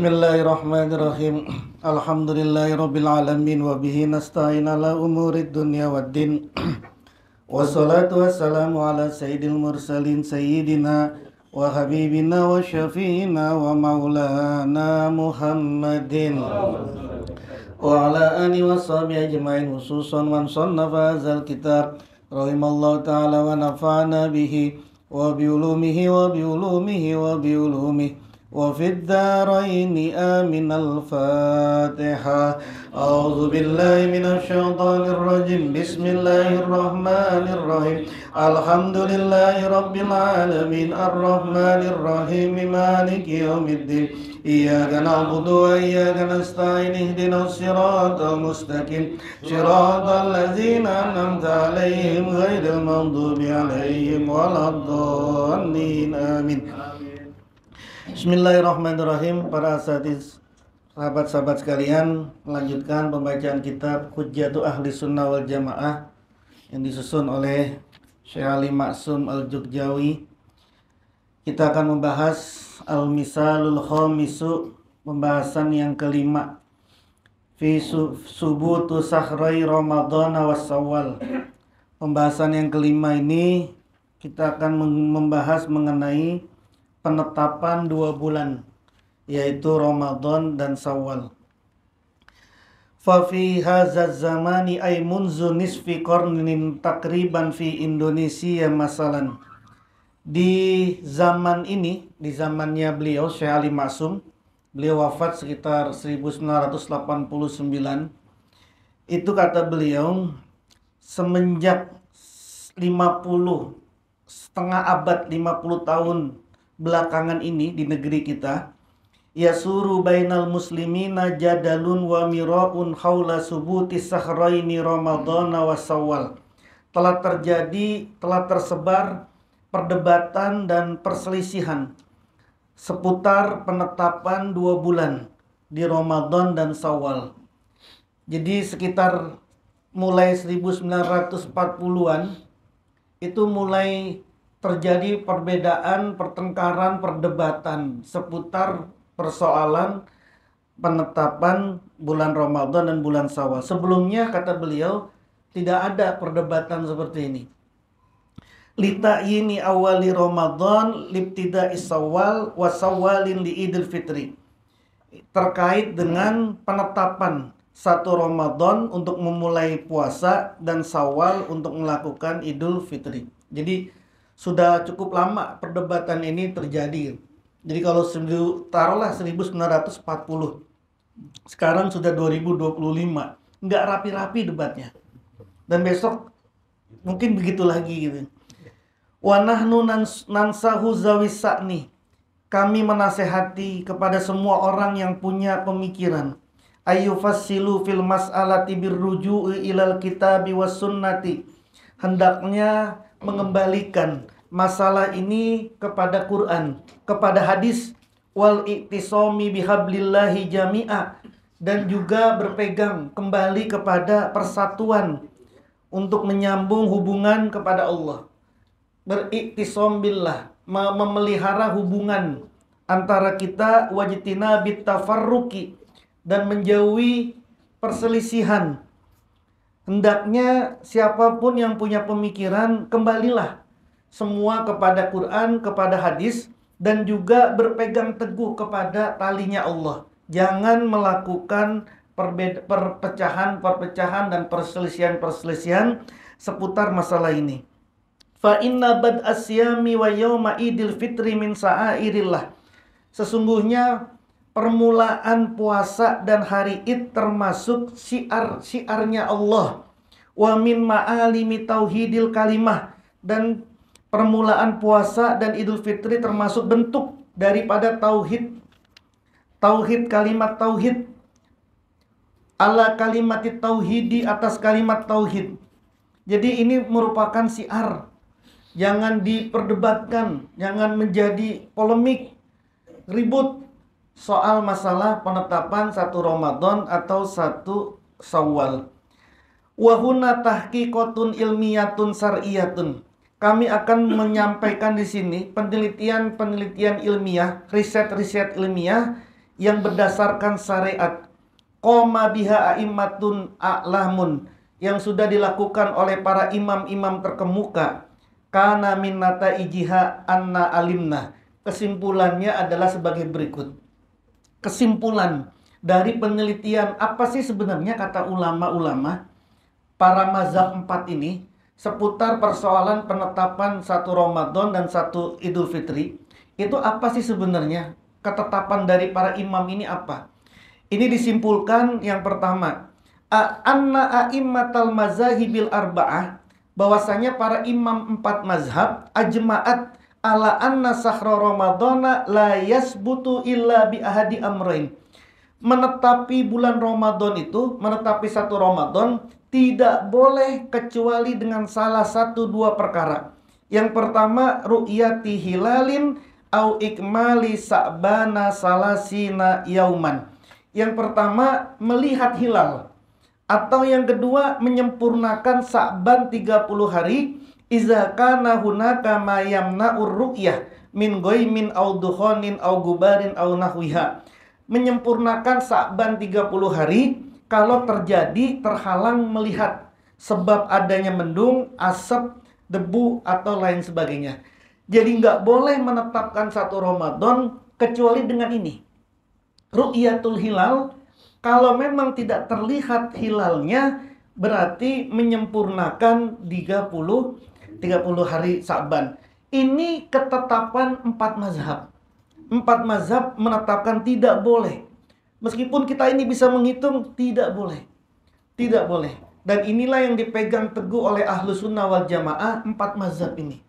Bismillahirrahmanirrahim. Alhamdulillahirabbil alamin wa bihi nasta'in ala umurid dunya waddin. Wassalatu wassalamu ala sayyidil mursalin sayyidina wa habibina wa syafi'ina wa maulana Muhammadin wa ala alihi wa sahbihi ajma'in, khususan man sannafa hadzal kitab rahimallahu ta'ala wa nafa'ana bihi wa biulumihi wa biulumihi wa biulumihi وفي الدارين آمين. الفاتحة. أعوذ بالله من الشيطان الرجيم. بسم الله الرحمن الرحيم. الحمد لله رب العالمين الرحمن الرحيم مالك يوم الدين إياك نعبد وإياك نستعين اهدنا الصراط المستقيم صراط الذين أنعمت عليهم غير المغضوب عليهم ولا الضالين آمين. Bismillahirrahmanirrahim. Para asatiz, sahabat-sahabat sekalian, melanjutkan pembacaan kitab Hujjatu Ahli Sunnah wal Jamaah yang disusun oleh Syekh Ali Maksum Al-Jukjawi. Kita akan membahas Al-Misalul Khamisu, pembahasan yang kelima, fi subutu sahrai Ramadan was Syawal. Pembahasan yang kelima ini kita akan membahas mengenai penetapan 2 bulan, yaitu Ramadan dan Syawal. Fa fi hadzal zamani ay munzu nisfi qarnin takriban fi Indonesia masalan. Di zaman ini, di zamannya beliau Syekh Ali Maksum, beliau wafat sekitar 1989. Itu kata beliau, semenjak 50 setengah abad, 50 tahun belakangan ini di negeri kita, yasuru bainal muslimina jadalun wa miraun haula subuti sahraini Ramadan wa Syawal. Telah tersebar perdebatan dan perselisihan seputar penetapan 2 bulan di Ramadan dan Syawal. Jadi sekitar mulai 1940-an itu mulai terjadi perbedaan, pertengkaran, perdebatan seputar persoalan penetapan bulan Ramadan dan bulan Syawal. Sebelumnya, kata beliau, tidak ada perdebatan seperti ini. Lita'yini awali Ramadan libtida'i Syawal wa Syawalin li Idul Fitri. Terkait dengan penetapan 1 Ramadan untuk memulai puasa dan Syawal untuk melakukan Idul Fitri. Jadi sudah cukup lama perdebatan ini terjadi. Jadi kalau taruhlah 1940, sekarang sudah 2025, nggak rapi-rapi debatnya. Dan besok mungkin begitu lagi gitu. Wa nahnu nansahu zawisa'ni. Kami menasehati kepada semua orang yang punya pemikiran, ayyufassilu fil mas'alati birruju'i ilal kitabi was sunnati. Hendaknya mengembalikan masalah ini kepada Quran, kepada hadis, wal iktisomi bihablillahi jami'a, dan juga berpegang kembali kepada persatuan untuk menyambung hubungan kepada Allah. Beriktisom billah, memelihara hubungan antara kita, wajtina bitafarruki, dan menjauhi perselisihan. Hendaknya siapapun yang punya pemikiran, kembalilah semua kepada Quran, kepada hadis, dan juga berpegang teguh kepada talinya Allah. Jangan melakukan perpecahan dan perselisihan seputar masalah ini. Fa inna bad asyami wa yauma idil fitri min sa'airillah. Sesungguhnya permulaan puasa dan hari Id termasuk syiarnya Allah. Wa min ma'alimi tauhidil kalimah, dan permulaan puasa dan Idul Fitri termasuk bentuk daripada tauhid, kalimat tauhid, ala kalimatit tauhidi, atas kalimat tauhid. Jadi ini merupakan syiar. Jangan diperdebatkan, jangan menjadi polemik, ribut soal masalah penetapan 1 Ramadan atau 1 Syawal. Wa huna tahqiqatun ilmiyatun syar'iyyatun. Kami akan menyampaikan di sini penelitian ilmiah, riset ilmiah yang berdasarkan syariat, qoma biha a'immatun a'lamun, yang sudah dilakukan oleh para imam-imam terkemuka, kana min nataijiha anna alimna. Kesimpulannya adalah sebagai berikut. Kesimpulan dari penelitian apa sih sebenarnya kata ulama-ulama para mazhab 4 ini seputar persoalan penetapan satu Ramadan dan satu Idul Fitri. Itu apa sih sebenarnya? Ketetapan dari para imam ini apa? Ini disimpulkan yang pertama, anna a'immatal mazahibil arba'ah, bahwasanya para imam 4 mazhab ajma'at ala anna sahra ramadhana la yasbutu illa bi ahadi amrain. Menetapi bulan Ramadan itu, menetapi satu Ramadan tidak boleh kecuali dengan salah satu dua perkara. Yang pertama, ru'yati hilalin au ikmali sa'bana salasina yauman. Yang pertama, melihat hilal. Atau yang kedua, menyempurnakan Sa'ban 30 hari. Iza kana hunaka ma yamna'ur ru'yah min ghaimin au dukhanin au gubarin au nahwiha. Menyempurnakan Sa'ban 30 hari kalau terjadi terhalang melihat sebab adanya mendung, asap, debu, atau lain sebagainya. Jadi nggak boleh menetapkan satu Ramadan kecuali dengan ini. Ru'yatul hilal, kalau memang tidak terlihat hilalnya, berarti menyempurnakan 30 hari Sa'ban. Ini ketetapan 4 mazhab. 4 mazhab menetapkan tidak boleh. Meskipun kita ini bisa menghitung, tidak boleh. Tidak boleh. Dan inilah yang dipegang teguh oleh Ahlus Sunnah wal Jamaah 4 mazhab ini.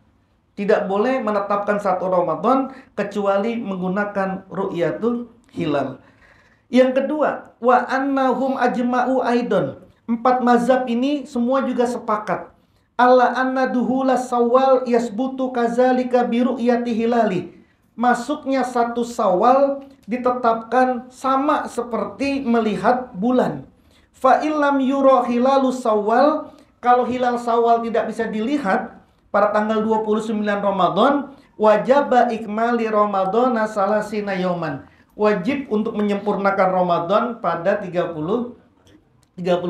Tidak boleh menetapkan satu Ramadan kecuali menggunakan ru'yatul hilal. Yang kedua, wa annahum ajma'u aidon. 4 mazhab ini semua juga sepakat. Alla anna duhula Syawal yasbutu kazalika bi ru'yati hilali. Masuknya satu Syawal ditetapkan sama seperti melihat bulan. Fa illam yura hilalu Syawal, kalau hilal Syawal tidak bisa dilihat pada tanggal 29 Ramadan, wajaba ikmali Ramadhana salasina yauman. Wajib untuk menyempurnakan Ramadan pada 30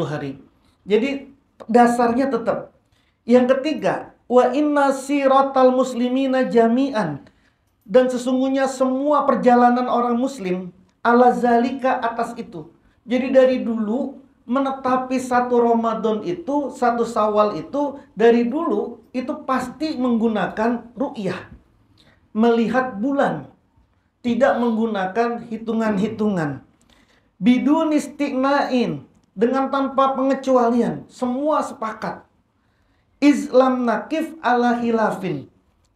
hari. Jadi dasarnya tetap. Yang ketiga, wa inna siratal muslimina jami'an. Dan sesungguhnya semua perjalanan orang muslim ala zalika atas itu. Jadi dari dulu menetapi satu Ramadan itu, satu Syawal itu, dari dulu itu pasti menggunakan ru'yah, melihat bulan, tidak menggunakan hitungan-hitungan. Bidun istiqnain, dengan tanpa pengecualian, semua sepakat. Islam nakif ala hilafin,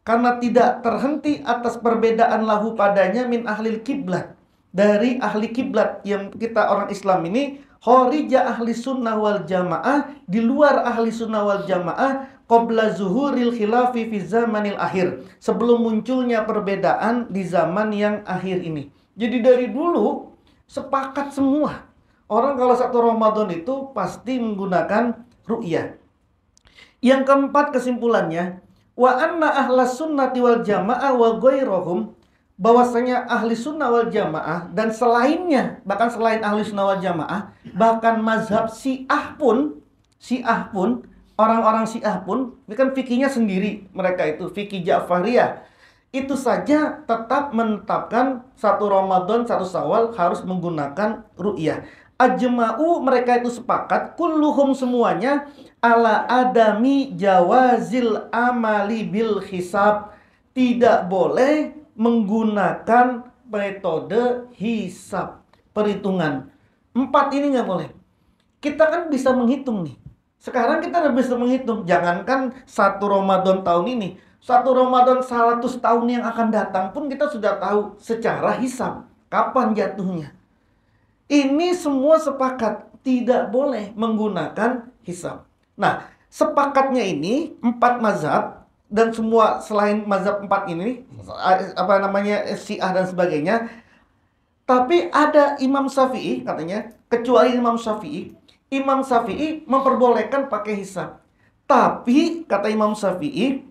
karena tidak terhenti atas perbedaan lahu padanya min ahlil kiblat, dari ahli kiblat yang kita orang Islam ini kharija ahli sunnah wal jamaah, di luar ahli sunnah wal jamaah, qabla zuhuril khilafi fi zamanil akhir, sebelum munculnya perbedaan di zaman yang akhir ini. Jadi dari dulu sepakat semua orang kalau satu Ramadan itu pasti menggunakan ru'yah. Yang keempat kesimpulannya, wa anna ahlas sunnati wal jamaah wa ghairahum, bahwasanya ahli sunnah wal jamaah dan selainnya, bahkan selain ahli sunnah wal jamaah, bahkan mazhab Syiah pun, orang-orang Syiah pun, ini kan fikihnya sendiri, mereka itu fikih Ja'fariyah, itu saja tetap menetapkan satu Ramadan, satu Syawal harus menggunakan ru'yah. Ajma'u, mereka itu sepakat, kulluhum semuanya, ala adami jawazil amali bil hisab, tidak boleh menggunakan metode hisab, perhitungan. 4 ini nggak boleh. Kita kan bisa menghitung nih. Sekarang kita udah bisa menghitung. Jangankan satu Ramadan tahun ini, satu Ramadan 100 tahun yang akan datang pun kita sudah tahu secara hisab kapan jatuhnya. Ini semua sepakat tidak boleh menggunakan hisab. Nah, sepakatnya ini 4 mazhab dan semua selain mazhab 4 ini, Syiah dan sebagainya. Tapi ada Imam Syafi'i katanya, kecuali Imam Syafi'i memperbolehkan pakai hisab. Tapi kata Imam Syafi'i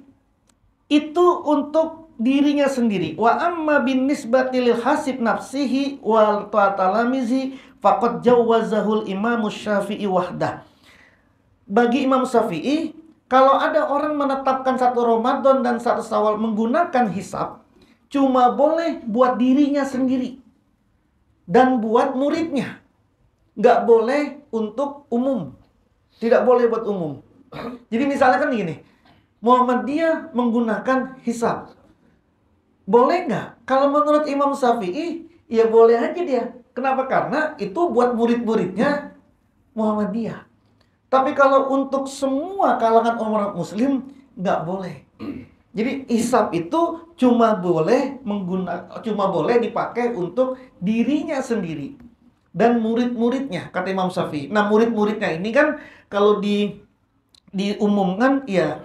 itu untuk dirinya sendiri. Wa amma bin nisbati lil hasib nafsihi wal talamizi faqad jawazahul Imam Syafi'i wahdah. Bagi Imam Syafi'i, kalau ada orang menetapkan 1 Ramadan dan 1 Syawal menggunakan hisab, cuma boleh buat dirinya sendiri dan buat muridnya. Nggak boleh untuk umum. Tidak boleh buat umum. Jadi misalnya kan gini, Muhammadiyah menggunakan hisab. Boleh nggak? Kalau menurut Imam Syafi'i, ya boleh aja dia. Kenapa? Karena itu buat murid-muridnya Muhammadiyah. Tapi kalau untuk semua kalangan umat muslim, nggak boleh. Jadi hisab itu cuma boleh dipakai untuk dirinya sendiri dan murid-muridnya, kata Imam Syafi'i. Nah, murid-muridnya ini kan kalau diumumkan ya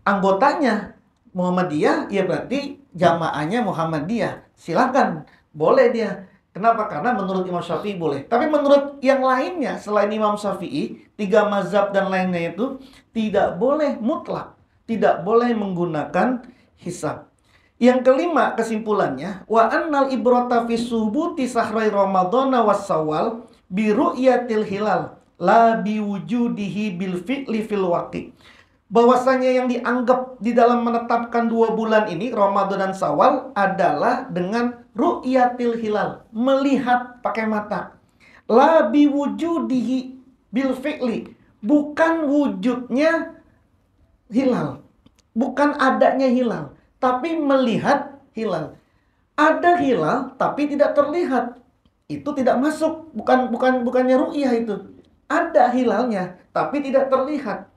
anggotanya Muhammadiyah, ya berarti jamaahnya Muhammadiyah. Silakan, boleh dia. Kenapa? Karena menurut Imam Syafi'i boleh. Tapi menurut yang lainnya selain Imam Syafi'i, 3 mazhab dan lainnya itu tidak boleh mutlak, tidak boleh menggunakan hisab. Yang kelima kesimpulannya, wa annal ibrata fi subuti sahrai ramadhana was sawal bi ru'yatil hilal la bi wujudihi bil fi'li fil waqi. Bahwasanya yang dianggap di dalam menetapkan 2 bulan ini Ramadan dan Syawal adalah dengan ru'yatil hilal, melihat pakai mata. La bi wujudihi bil fi'li, bukan wujudnya hilal, bukan adanya hilal, tapi melihat hilal. Ada hilal tapi tidak terlihat, itu tidak masuk, bukannya ru'yah itu. Ada hilalnya tapi tidak terlihat,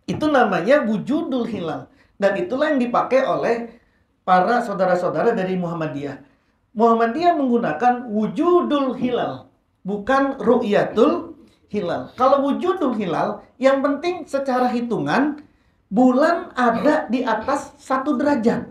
itu namanya wujudul hilal. Dan itulah yang dipakai oleh para saudara-saudara dari Muhammadiyah. Muhammadiyah menggunakan wujudul hilal, bukan ru'yatul hilal. Kalau wujudul hilal, yang penting secara hitungan bulan ada di atas 1 derajat.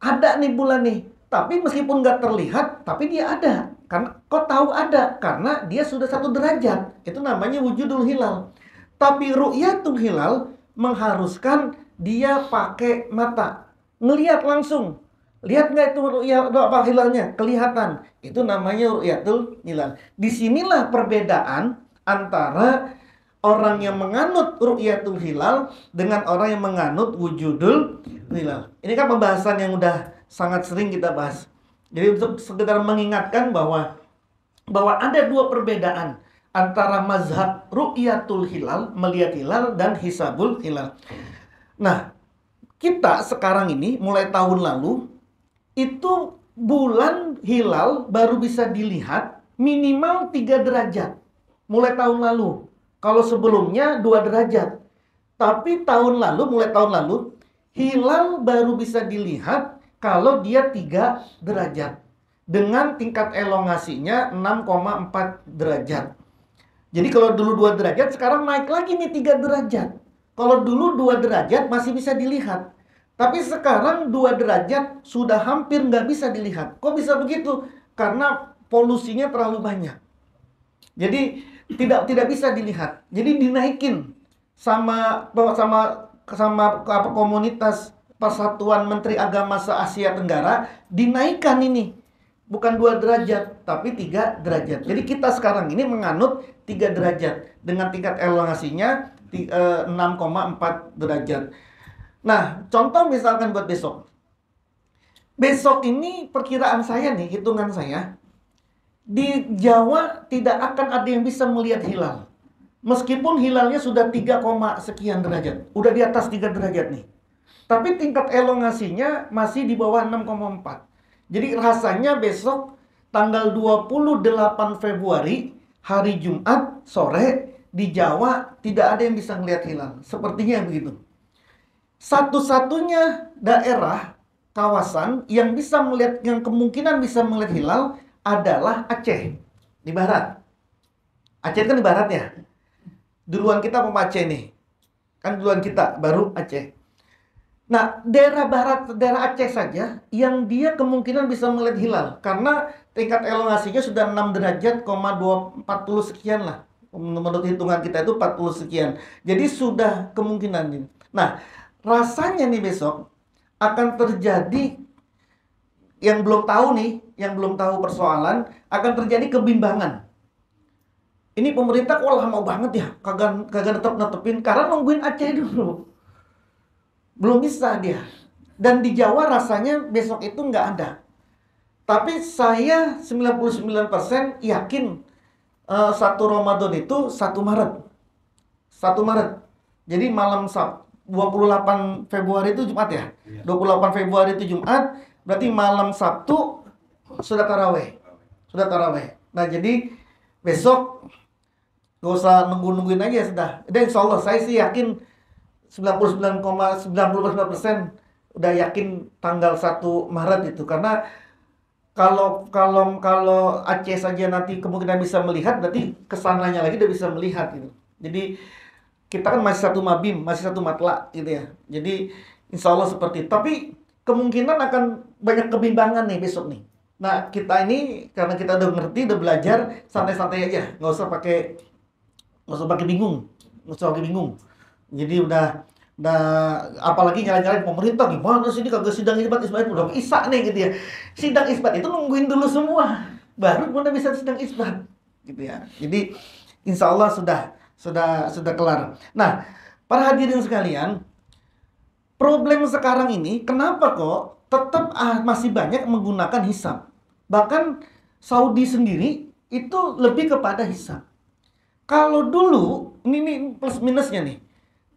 Ada nih bulan nih, tapi meskipun nggak terlihat, tapi dia ada. Karena kok tahu ada? Karena dia sudah 1 derajat. Itu namanya wujudul hilal. Tapi ru'yatul hilal mengharuskan dia pakai mata, ngelihat langsung. Lihat nggak itu ru'yah hilalnya? Kelihatan. Itu namanya ru'yatul hilal. Disinilah perbedaan antara orang yang menganut ru'yatul hilal dengan orang yang menganut wujudul hilal. Ini kan pembahasan yang udah sangat sering kita bahas. Jadi untuk sekedar mengingatkan bahwa ada 2 perbedaan antara mazhab ru'yatul hilal, melihat hilal, dan hisabul hilal. Nah, kita sekarang ini mulai tahun lalu itu bulan hilal baru bisa dilihat minimal 3 derajat. Mulai tahun lalu. Kalau sebelumnya 2 derajat. Tapi mulai tahun lalu, hilal baru bisa dilihat kalau dia 3 derajat. Dengan tingkat elongasinya 6,4 derajat. Jadi kalau dulu 2 derajat, sekarang naik lagi nih 3 derajat. Kalau dulu 2 derajat masih bisa dilihat. Tapi sekarang 2 derajat sudah hampir nggak bisa dilihat. Kok bisa begitu? Karena polusinya terlalu banyak. Jadi tidak bisa dilihat. Jadi dinaikin sama komunitas Persatuan Menteri Agama se-Asia Tenggara, dinaikkan ini. Bukan 2 derajat, tapi 3 derajat. Jadi kita sekarang ini menganut 3 derajat dengan tingkat elongasinya 6,4 derajat. Nah, contoh misalkan buat besok. Besok ini perkiraan saya nih, hitungan saya, di Jawa tidak akan ada yang bisa melihat hilal. Meskipun hilalnya sudah 3, sekian derajat. Udah di atas 3 derajat nih. Tapi tingkat elongasinya masih di bawah 6,4. Jadi rasanya besok tanggal 28 Februari, hari Jumat sore, di Jawa tidak ada yang bisa melihat hilal. Sepertinya begitu. Satu-satunya daerah, kawasan yang kemungkinan bisa melihat hilal adalah Aceh, di barat. Aceh kan di barat ya. Duluan kita apa Aceh nih? Kan duluan kita, baru Aceh. Nah, daerah barat, daerah Aceh saja yang dia kemungkinan bisa melihat hilal. Karena tingkat elongasinya sudah 6 derajat, 40 sekian lah. Menurut hitungan kita itu 40 sekian. Jadi sudah kemungkinan ini. Nah, rasanya nih besok akan terjadi yang belum tahu nih, yang belum tahu persoalan, akan terjadi kebimbangan. Ini pemerintah kok lama banget ya, kagak netepin karena nungguin Aceh dulu. Belum bisa dia. Dan di Jawa rasanya besok itu nggak ada. Tapi saya 99% yakin 1 Ramadan itu 1 Maret. 1 Maret. Jadi malam 28 Februari itu Jumat ya? 28 Februari itu Jumat, berarti malam Sabtu sudah taraweh. Sudah taraweh. Nah, jadi besok gak usah nungguin aja sudah. Dan insya Allah saya sih yakin 99,99% udah yakin tanggal 1 Maret itu. Karena kalau Aceh saja nanti kemungkinan bisa melihat, berarti kesananya lagi udah bisa melihat gitu. Jadi kita kan masih satu mabim, masih satu matla gitu ya. Jadi insya Allah seperti itu. Tapi kemungkinan akan banyak kebimbangan nih besok nih. Nah, kita ini karena kita udah ngerti, udah belajar, santai-santai aja, nggak usah pakai bingung, Jadi udah apalagi nyalain pemerintah, gimana sih ini kagak sidang isbat udah isak nih gitu ya. Sidang isbat itu nungguin dulu semua, baru kemudian bisa sidang isbat gitu ya. Jadi insya Allah sudah kelar. Nah, para hadirin sekalian, problem sekarang ini kenapa kok tetap masih banyak menggunakan hisab? Bahkan Saudi sendiri itu lebih kepada hisab. Kalau dulu, ini plus minusnya nih.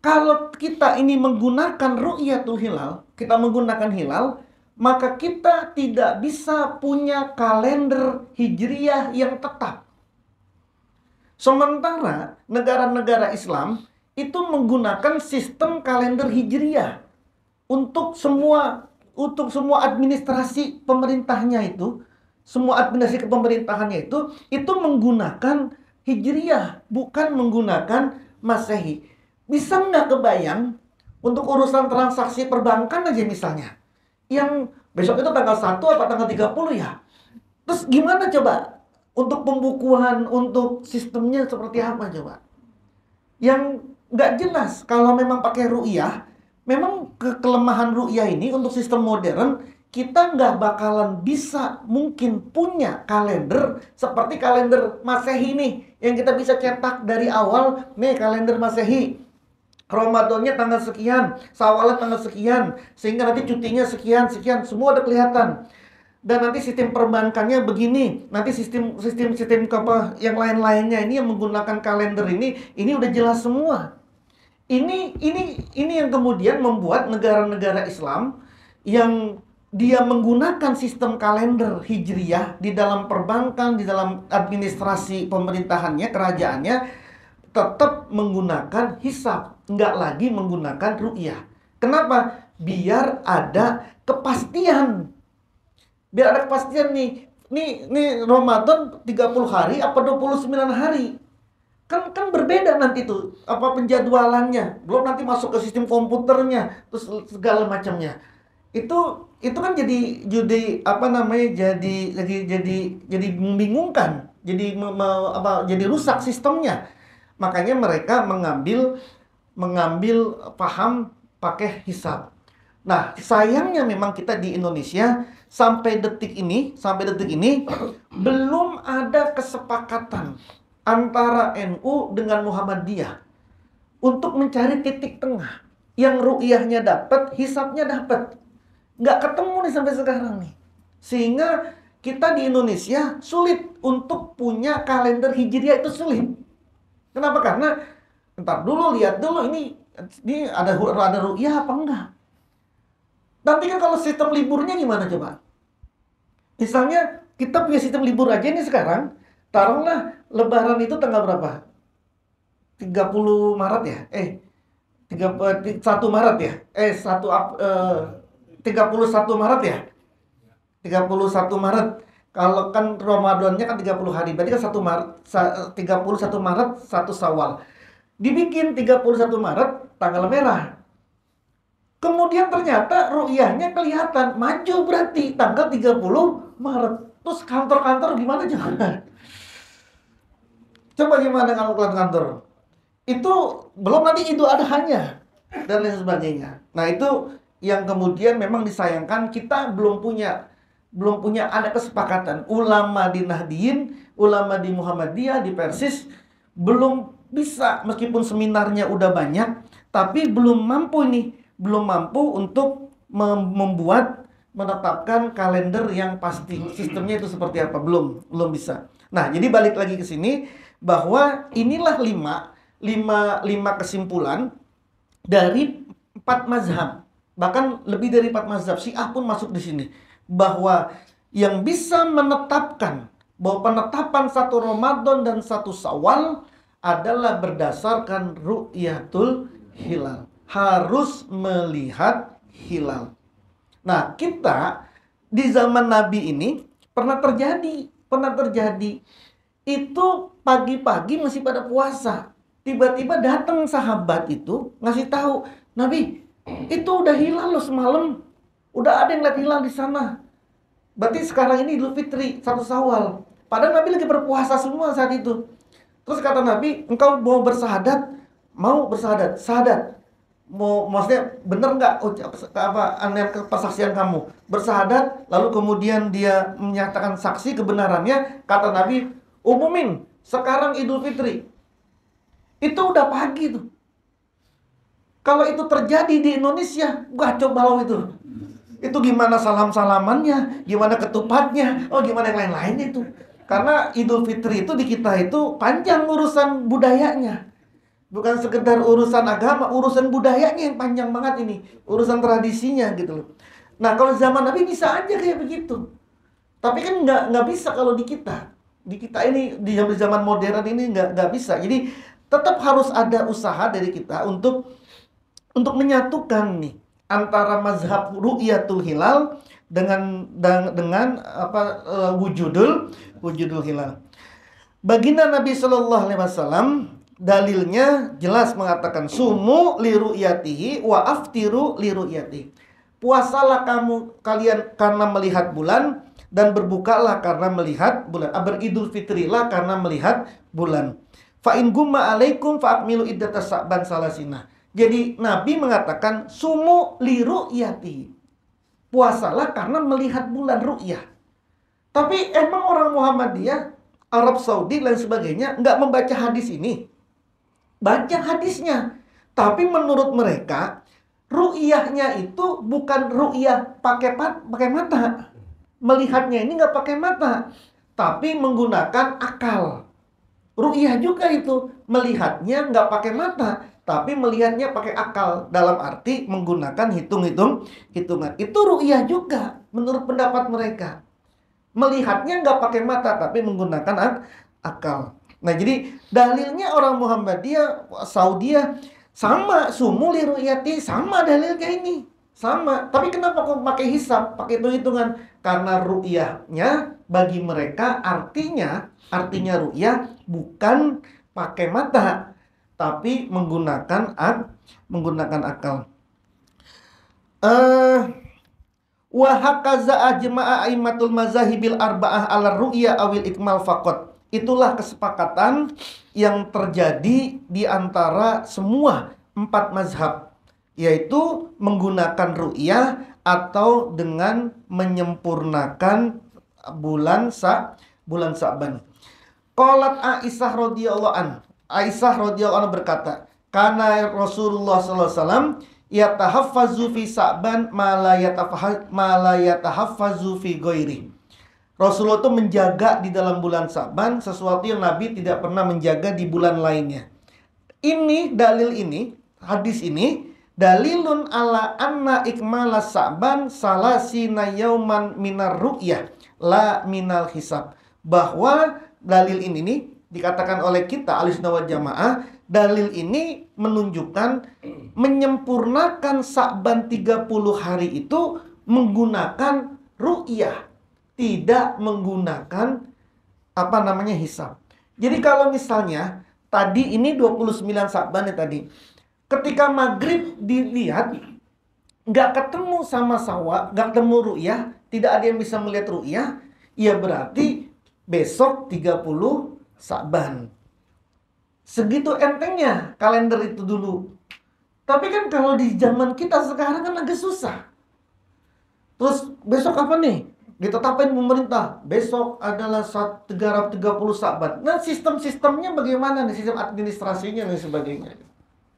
Kalau kita ini menggunakan ru'yatul hilal, kita menggunakan hilal, maka kita tidak bisa punya kalender hijriyah yang tetap. Sementara negara-negara Islam itu menggunakan sistem kalender hijriyah untuk semua administrasi pemerintahnya itu, semua administrasi pemerintahannya itu menggunakan hijriyah, bukan menggunakan masehi. Bisa nggak kebayang untuk urusan transaksi perbankan aja misalnya, yang besok itu tanggal 1 apa tanggal 30 ya? Terus gimana coba untuk pembukuan, untuk sistemnya seperti apa coba? Yang nggak jelas. Kalau memang pakai ru'yah, memang kelemahan ru'yah ini untuk sistem modern, kita nggak bakalan bisa mungkin punya kalender seperti kalender Masehi nih, yang kita bisa cetak dari awal. Nih kalender Masehi, Ramadannya tanggal sekian, Syawalnya tanggal sekian, sehingga nanti cutinya sekian, semua udah kelihatan. Dan nanti sistem perbankannya begini, nanti sistem apa yang lain-lainnya ini yang menggunakan kalender ini udah jelas semua. Ini yang kemudian membuat negara-negara Islam yang dia menggunakan sistem kalender hijriyah di dalam perbankan, di dalam administrasi pemerintahannya, kerajaannya, tetap menggunakan hisab, nggak lagi menggunakan ru'yah. Kenapa? Biar ada kepastian. Biar ada kepastian nih. Nih Ramadan 30 hari apa 29 hari? Kan berbeda nanti tuh apa penjadwalannya. Belum nanti masuk ke sistem komputernya, terus segala macamnya. Itu kan jadi apa namanya? Jadi membingungkan. Jadi rusak sistemnya. Makanya mereka mengambil paham pakai hisab. Nah, sayangnya memang kita di Indonesia sampai detik ini belum ada kesepakatan antara NU dengan Muhammadiyah untuk mencari titik tengah yang ru'yahnya dapat, hisabnya dapat. Nggak ketemu nih sampai sekarang nih. Sehingga kita di Indonesia sulit untuk punya kalender hijriah, itu sulit. Kenapa? Karena lihat dulu ini ada ru'yah apa enggak? Nanti kan kalau sistem liburnya gimana coba? Misalnya kita punya sistem libur aja nih sekarang, taruhlah Lebaran itu tanggal berapa? 30 Maret ya? 1 Maret ya? 31 Maret ya? 31 Maret. Kalau kan Ramadannya kan 30 hari, berarti kan 1 Maret, 31 Maret, 1 Syawal. Dibikin 31 Maret tanggal merah. Kemudian ternyata ru'yahnya kelihatan maju, berarti tanggal 30 Maret. Terus kantor-kantor gimana coba? Coba gimana kalau kantor? Itu belum nanti Idul Adhanya dan lain sebagainya. Nah, itu yang kemudian memang disayangkan kita belum punya ada kesepakatan. Ulama di Nahdien, ulama di Muhammadiyah, di Persis belum bisa, meskipun seminarnya udah banyak, tapi belum mampu untuk menetapkan kalender yang pasti. Sistemnya itu seperti apa? Belum bisa. Nah, jadi balik lagi ke sini bahwa inilah lima kesimpulan dari 4 mazhab. Bahkan lebih dari 4 mazhab. Syiah pun masuk di sini. Bahwa yang bisa menetapkan bahwa penetapan 1 Ramadan dan 1 Syawal adalah berdasarkan ru'yatul hilal. Harus melihat hilal. Nah, kita di zaman Nabi ini pernah terjadi. Itu pagi-pagi masih pada puasa. Tiba-tiba datang sahabat itu ngasih tahu, Nabi, itu udah hilal loh semalam. Udah ada yang lihat hilal di sana. Berarti sekarang ini Idul Fitri, 1 Syawal. Padahal Nabi lagi berpuasa semua saat itu. Terus kata Nabi, engkau mau bersahadat? Mau bersahadat? Sahadat. Maksudnya bener nggak persaksian kamu bersahadat, lalu kemudian dia menyatakan saksi kebenarannya. Kata Nabi, umumin sekarang Idul Fitri. Itu udah pagi tuh. Kalau itu terjadi di Indonesia, gacor balau itu gimana salam-salamannya, gimana ketupatnya, gimana yang lain-lain itu. Karena Idul Fitri itu di kita itu panjang urusan budayanya. Bukan sekedar urusan agama, urusan budayanya yang panjang banget ini. Urusan tradisinya gitu loh. Nah, kalau zaman Nabi bisa aja kayak begitu. Tapi kan nggak bisa kalau di kita. Di kita ini, di zaman modern ini nggak bisa. Jadi tetap harus ada usaha dari kita untuk menyatukan nih antara mazhab ru'yatul hilal dengan wujudul hilal. Baginda Nabi Shallallahu Alaihi Wasallam dalilnya jelas mengatakan sumu li ru'yatihi wa aftiru li ru'yatihi. Puasalah kalian karena melihat bulan dan berbukalah karena melihat bulan. Beridul fitrilah karena melihat bulan. Fa in gumma alaikum fa akmilu iddatas sa'ban salasina. Jadi Nabi mengatakan sumu li ru'yatihi. Puasalah karena melihat bulan ru'yah. Tapi emang orang Muhammadiyah, Arab Saudi dan sebagainya nggak membaca hadis ini. Baca hadisnya. Tapi menurut mereka, ru'yahnya itu bukan ru'yah pakai mata. Melihatnya ini nggak pakai mata, tapi menggunakan akal. Ru'yah juga itu. Melihatnya nggak pakai mata, tapi melihatnya pakai akal. Dalam arti menggunakan hitungan. Itu ru'yah juga menurut pendapat mereka. Melihatnya nggak pakai mata, tapi menggunakan akal. Nah, jadi dalilnya orang Muhammadiyah, Saudiyah sama, sumuli ru'yati, sama dalilnya ini. Sama. Tapi kenapa kok pakai hisab, pakai hitung-hitungan? Karena ru'yahnya bagi mereka artinya ru'yah bukan pakai mata, tapi menggunakan akal. Wa hakaza ajma'a aimatul mazahibil arba'ah ala ru'ya awil ikmal faqat. Itulah kesepakatan yang terjadi di antara semua 4 mazhab, yaitu menggunakan ru'yah atau dengan menyempurnakan bulan Sa'ban. Qalat Aisyah radhiyallahu anha berkata, kana Rasulullah sallallahu alaihi wasallam yatahaffazu fi Sa'ban ma la yatahaffazu fi ghairi. Rasulullah itu menjaga di dalam bulan Sa'ban sesuatu yang Nabi tidak pernah menjaga di bulan lainnya. Hadis ini dalilun ala anna ikmala Sa'ban salasina yauman minar ru'yah la minal hisab. Bahwa dalil ini nih dikatakan oleh kita Ahlussunnah wal Jamaah, dalil ini menunjukkan menyempurnakan Sa'ban 30 hari itu menggunakan ru'yah, tidak menggunakan hisab. Jadi kalau misalnya tadi ini 29 Sa'ban ya tadi. Ketika maghrib dilihat nggak ketemu sama Syawal, nggak ketemu ru'yah, tidak ada yang bisa melihat ru'yah, ya berarti besok 30 Sa'ban. Segitu entengnya kalender itu dulu. Tapi kan kalau di zaman kita sekarang kan agak susah. Terus besok apa nih? Ditetapkan pemerintah. Besok adalah 330 Sa'ban. Nah, sistem-sistemnya bagaimana nih? Sistem administrasinya dan sebagainya.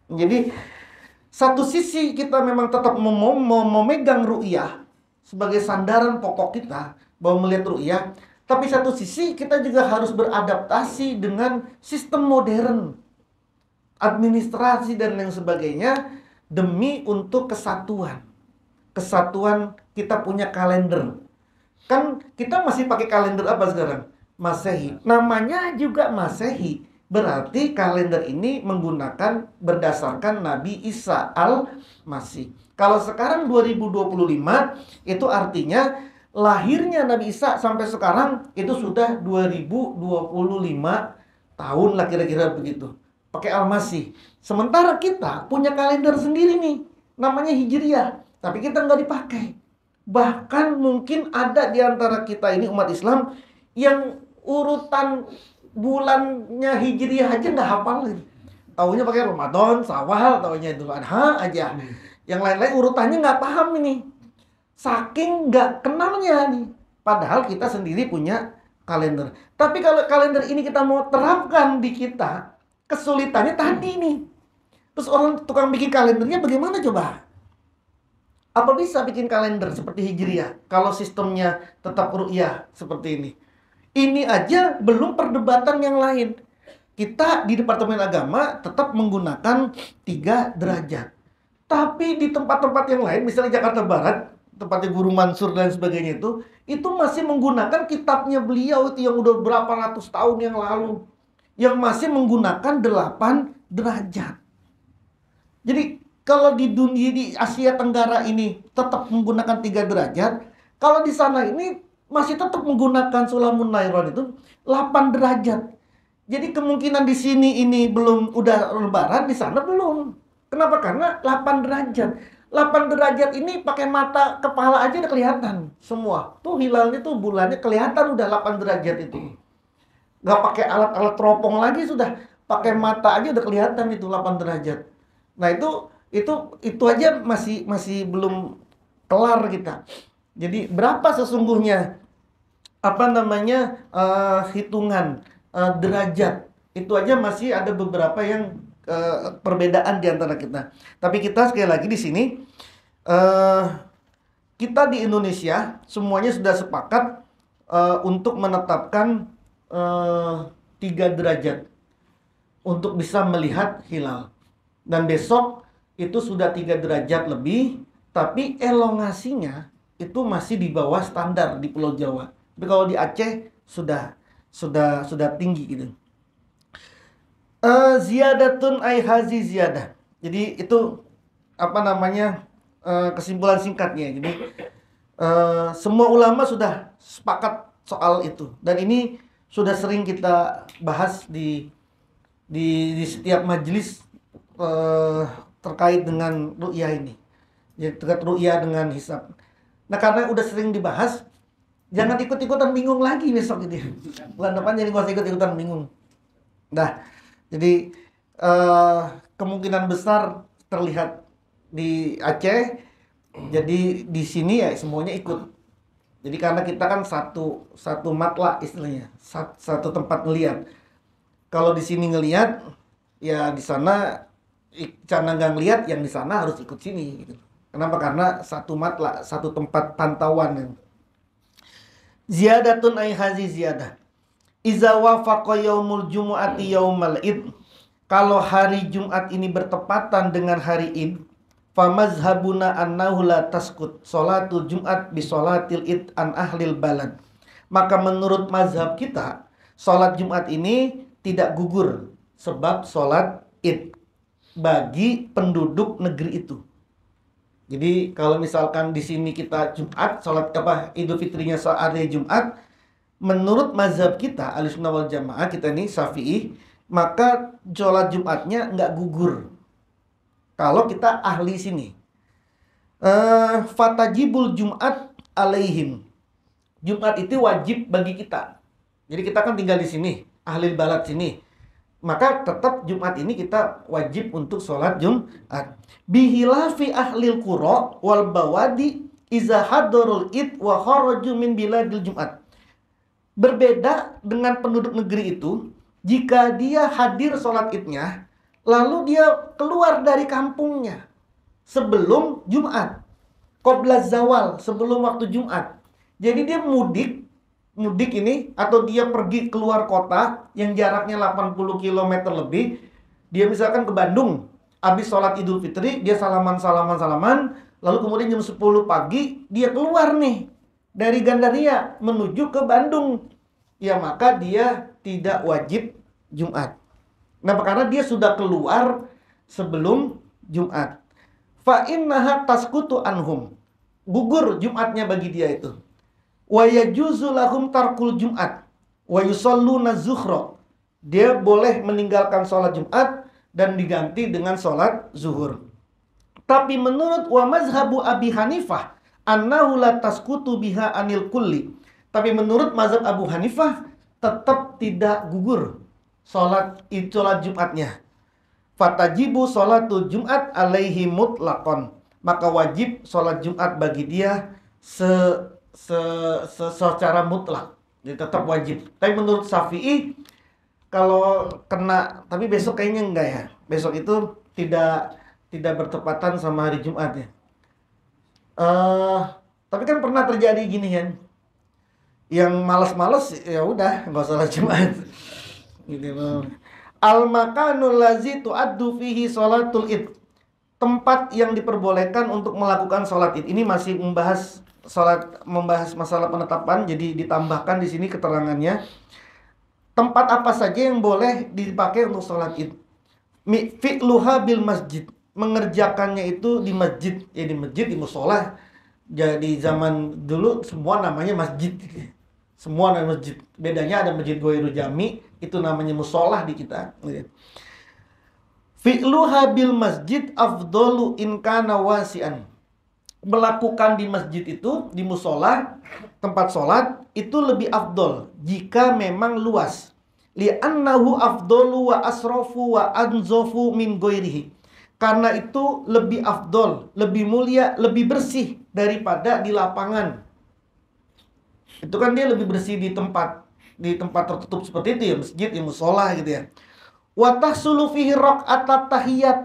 Jadi, satu sisi kita memang tetap memegang ru'yah sebagai sandaran pokok kita bahwa melihat ru'yah. Tapi satu sisi kita juga harus beradaptasi dengan sistem modern, administrasi dan lain sebagainya demi untuk kesatuan. Kesatuan kita punya kalender. Kan kita masih pakai kalender apa sekarang? Masehi. Namanya juga Masehi. Berarti kalender ini menggunakan berdasarkan Nabi Isa al-Masih. Kalau sekarang 2025 itu artinya lahirnya Nabi Isa sampai sekarang itu sudah 2025 tahun lah kira-kira begitu. Pakai al-Masih. Sementara kita punya kalender sendiri nih, namanya Hijriyah, tapi kita nggak dipakai. Bahkan mungkin ada di antara kita ini umat Islam yang urutan bulannya Hijriyah aja nggak hafal. Taunya pakai Ramadan, Syawal, taunya Idul Adha aja. Yang lain-lain urutannya nggak paham ini. Saking nggak kenalnya nih. Padahal kita sendiri punya kalender. Tapi kalau kalender ini kita mau terapkan di kita, kesulitannya tadi nih. Terus orang tukang bikin kalendernya bagaimana coba? Apa bisa bikin kalender seperti Hijriyah kalau sistemnya tetap ru'yah seperti ini? Ini aja belum perdebatan yang lain. Kita di Departemen Agama tetap menggunakan 3 derajat. Tapi di tempat-tempat yang lain, misalnya Jakarta Barat, tempatnya Guru Mansur dan sebagainya itu masih menggunakan kitabnya beliau itu yang udah berapa ratus tahun yang lalu. Yang masih menggunakan 8 derajat. Jadi kalau di dunia di Asia Tenggara ini tetap menggunakan 3 derajat, kalau di sana ini masih tetap menggunakan Sulamun Nairon itu 8 derajat. Jadi kemungkinan di sini ini belum udah lebaran, di sana belum. Kenapa? Karena 8 derajat. 8 derajat ini pakai mata kepala aja udah kelihatan semua. Tuh hilalnya tuh bulannya kelihatan udah 8 derajat itu. Nggak pakai alat-alat teropong lagi sudah. Pakai mata aja udah kelihatan itu 8 derajat. Nah itu aja masih belum kelar kita. Jadi berapa sesungguhnya hitungan derajat itu aja masih ada beberapa yang perbedaan di antara kita. Tapi kita sekali lagi di sini kita di Indonesia semuanya sudah sepakat untuk menetapkan 3 derajat untuk bisa melihat hilal. Dan besok itu sudah 3 derajat lebih, tapi elongasinya itu masih di bawah standar di Pulau Jawa. Tapi kalau di Aceh sudah tinggi gitu. Ziyadatun ay hazi ziyadah. Jadi itu kesimpulan singkatnya. Jadi semua ulama sudah sepakat soal itu. Dan ini sudah sering kita bahas di setiap majelis terkait dengan ru'yah ini. Jadi terkait ru'yah dengan hisab. Nah karena udah sering dibahas, jangan ikut-ikutan bingung lagi besok ini. Bulan depan jadi gak usah ikut-ikutan bingung. Nah, jadi kemungkinan besar terlihat di Aceh. Jadi di sini ya semuanya ikut. Jadi karena kita kan satu matla istilahnya, satu tempat ngelihat. Kalau di sini ngelihat, ya di sana karena nggak ngelihat, yang di sana harus ikut sini. Gitu. Kenapa? Karena satu matla, satu tempat pantauan. Ziyadatun ay hazi ziyadah. Iza wafaqa yaumul jumu'ati yaumal id. Kalau hari Jumat ini bertepatan dengan hari Id, famazhabuna annahu la taskut sholatul Jumat bi sholatil id an ahlil balad. Maka menurut mazhab kita, sholat Jumat ini tidak gugur sebab sholat Id bagi penduduk negeri itu. Jadi kalau misalkan di sini kita Jumat, sholat Idul Fitrinya hari Jumat, menurut mazhab kita Ahlussunnah wal Jamaah, kita ini Syafi'i, maka sholat Jumatnya nggak gugur. Kalau kita ahli sini. Fatajibul Jumat alaihim. Jumat itu wajib bagi kita. Jadi kita kan tinggal di sini, ahli balad sini. Maka tetap Jumat ini kita wajib untuk sholat Jumat. Bihilafi ahlil qura wal bawadi iza hadarul id wa kharaju min biladil Jumat. Berbeda dengan penduduk negeri itu, jika dia hadir sholat idnya, lalu dia keluar dari kampungnya sebelum Jumat, qabla zawal, sebelum waktu Jumat. Jadi dia mudik ini, atau dia pergi keluar kota yang jaraknya 80 km lebih. Dia misalkan ke Bandung, habis sholat Idul Fitri, dia salaman, lalu kemudian jam 10 pagi, dia keluar nih dari Gandaria menuju ke Bandung. Ya maka dia tidak wajib Jumat. Nah, karena dia sudah keluar sebelum Jumat. Fa innaha tasqutu anhum. Gugur Jumatnya bagi dia itu. Wa yajuzu lahum tarkul Jumat wa yusalluna zuhra. Dia boleh meninggalkan sholat Jumat dan diganti dengan sholat zuhur. Tapi menurut wa mazhabu Abi Hanifah annahu la tasqutu biha anil kulli. Tapi menurut mazhab Abu Hanifah tetap tidak gugur sholat Jumatnya. Fatajibu sholatul Jumat alaihi mutlaqan. Maka wajib sholat Jumat bagi dia secara mutlak. Jadi tetap wajib. Tapi menurut Syafi'i kalau kena, tapi besok kayaknya enggak ya. Besok itu tidak bertepatan sama hari Jumat ya. Tapi kan pernah terjadi gini kan. Yang malas-malas ya udah enggak sholat Jumat. Gitu loh. Al-makanul lazi tu'addu fihi sholatul id. Tempat yang diperbolehkan untuk melakukan sholat id. Ini masih membahas masalah penetapan, jadi ditambahkan di sini keterangannya. Tempat apa saja yang boleh dipakai untuk sholat id? Fi'luha bil masjid. Mengerjakannya itu di masjid. Ya di masjid, di musholah. Jadi zaman dulu semua namanya masjid. Semua namanya masjid. Bedanya ada masjid Ghoirul Jami, itu namanya musholah di kita. Fi'luha bil masjid afdolu in kana wasi'an. Melakukan di masjid itu, di musholah, tempat sholat, itu lebih afdol jika memang luas. Li'annahu afdolu wa asrofu wa anzofu min ghoirihi. Karena itu lebih afdol, lebih mulia, lebih bersih daripada di lapangan. Itu kan dia lebih bersih di tempat tertutup seperti itu ya, masjid, ya musholah gitu ya. Wa tahsulu fihi raq'atat tahiyat,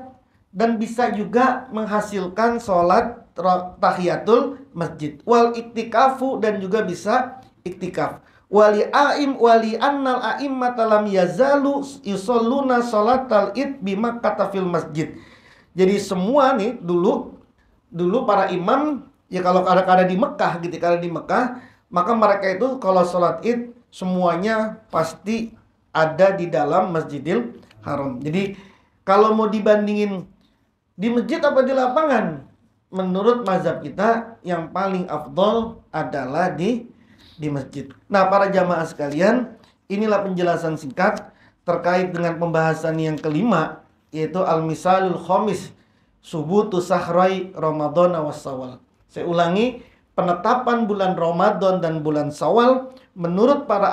dan bisa juga menghasilkan sholat tahiyatul masjid. Wal iktikafu, dan juga bisa iktikaf. Wali annal a'immata lam yazalu yusalluna sholatal id bima kata fil masjid. Jadi semua nih dulu para imam ya, kalau ada di Mekah gitu, kalau di Mekah, maka mereka itu kalau sholat id semuanya pasti ada di dalam Masjidil Haram. Jadi kalau mau dibandingin di masjid apa di lapangan, menurut mazhab kita yang paling afdol adalah di masjid. Nah, para jamaah sekalian, inilah penjelasan singkat terkait dengan pembahasan yang kelima, yaitu al-misalul khamis, subutu sahrai Ramadan was Syawal. Saya ulangi, penetapan bulan Ramadan dan bulan Syawal menurut para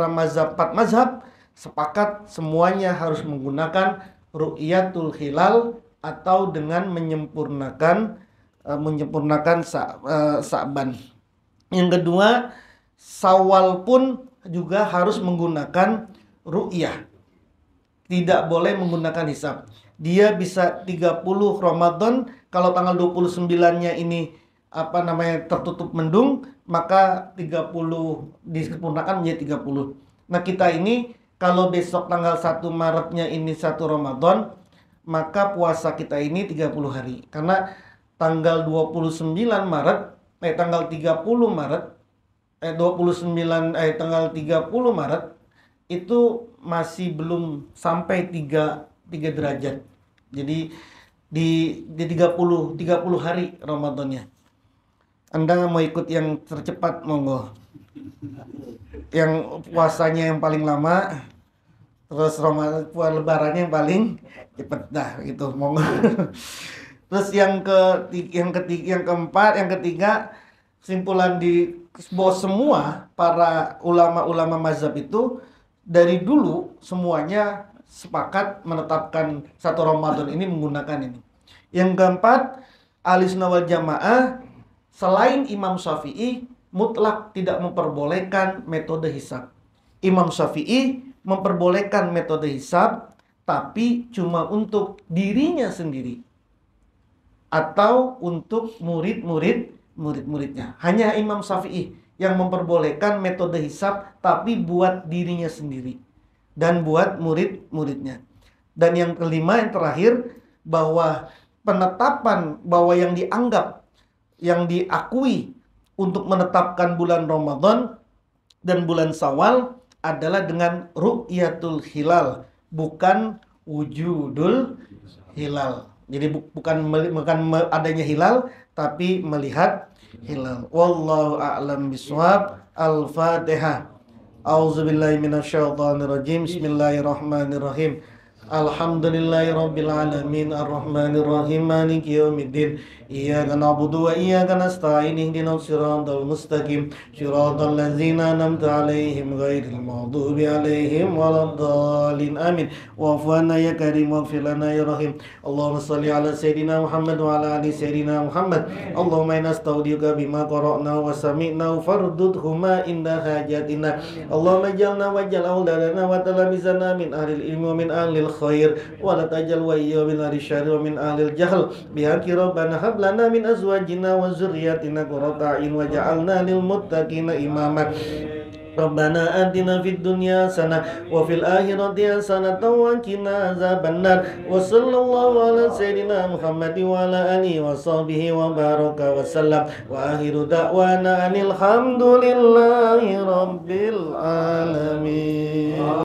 mazhab, 4 mazhab sepakat semuanya harus menggunakan ru'yatul hilal atau dengan menyempurnakan Sa'ban. Yang kedua, Syawal pun juga harus menggunakan ru'yah. Tidak boleh menggunakan hisab. Dia bisa 30 Ramadan, kalau tanggal 29-nya ini tertutup mendung, maka 30 disempurnakan menjadi 30. Nah, kita ini kalau besok tanggal 1 Maretnya ini 1 Ramadan, maka puasa kita ini 30 hari. Karena tanggal 29 Maret, tanggal 30 Maret, tanggal 30 Maret itu masih belum sampai 3 derajat. Jadi di 30 hari Ramadannya. Anda mau ikut yang tercepat, monggo. Yang puasanya yang paling lama, terus lebarannya yang paling cepet dah gitu, monggo. Terus yang ketiga, kesimpulan di bahwa semua para ulama-ulama mazhab itu dari dulu semuanya sepakat menetapkan satu Ramadan ini menggunakan ini. Yang keempat, Ahlussunnah wal Jamaah selain Imam Syafi'i mutlak tidak memperbolehkan metode hisab. Imam Syafi'i memperbolehkan metode hisab tapi cuma untuk dirinya sendiri atau untuk murid-muridnya. Hanya Imam Syafi'i yang memperbolehkan metode hisab tapi buat dirinya sendiri dan buat murid-muridnya. Dan yang kelima, yang terakhir, bahwa penetapan bahwa yang dianggap, yang diakui untuk menetapkan bulan Ramadan dan bulan Syawal adalah dengan ru'yatul hilal, bukan wujudul hilal. Jadi bukan adanya hilal, tapi melihat hilal. Wallahu a'lam bishawab. Al-Fatihah. A'udzubillahi minasyaitonirrajim. Bismillahirrahmanirrahim. Alhamdulillahirabbil alamin arrahmanir rahim maliki yaumiddin iyyaka na'budu wa iyyaka nasta'in ihdinas siratal mustaqim siratal ladzina an'amta 'alaihim ghairil maghdubi 'alaihim waladdallin amin wa'fu 'anna ya karim waghfir lana ya rahim Allahumma shalli 'ala sayidina Muhammad wa 'ala ali sayidina Muhammad Allahumma inna nastaudiuka bima qara'na wa sami'na fardudhuma inda hajatina Allahumma ij'alna waj'al auladana wa talamisana min ahlil ilmi wa min ahlil khair wa la tajal wa iyya min arsyari wa min ahlil jahl bihaqi rabbana hab lana min azwajina wa dzurriyyatina qurrata a'yun waj'alna lil muttaqina imama Rabbana atina fid dunya hasanah wa fil akhirati hasanah wa qina azabannar wa sallallahu ala sayyidina Muhammad wa ala alihi wa sahbihi wa baraka wa sallam wa akhiru da'wana anil hamdulillahi rabbil alamin.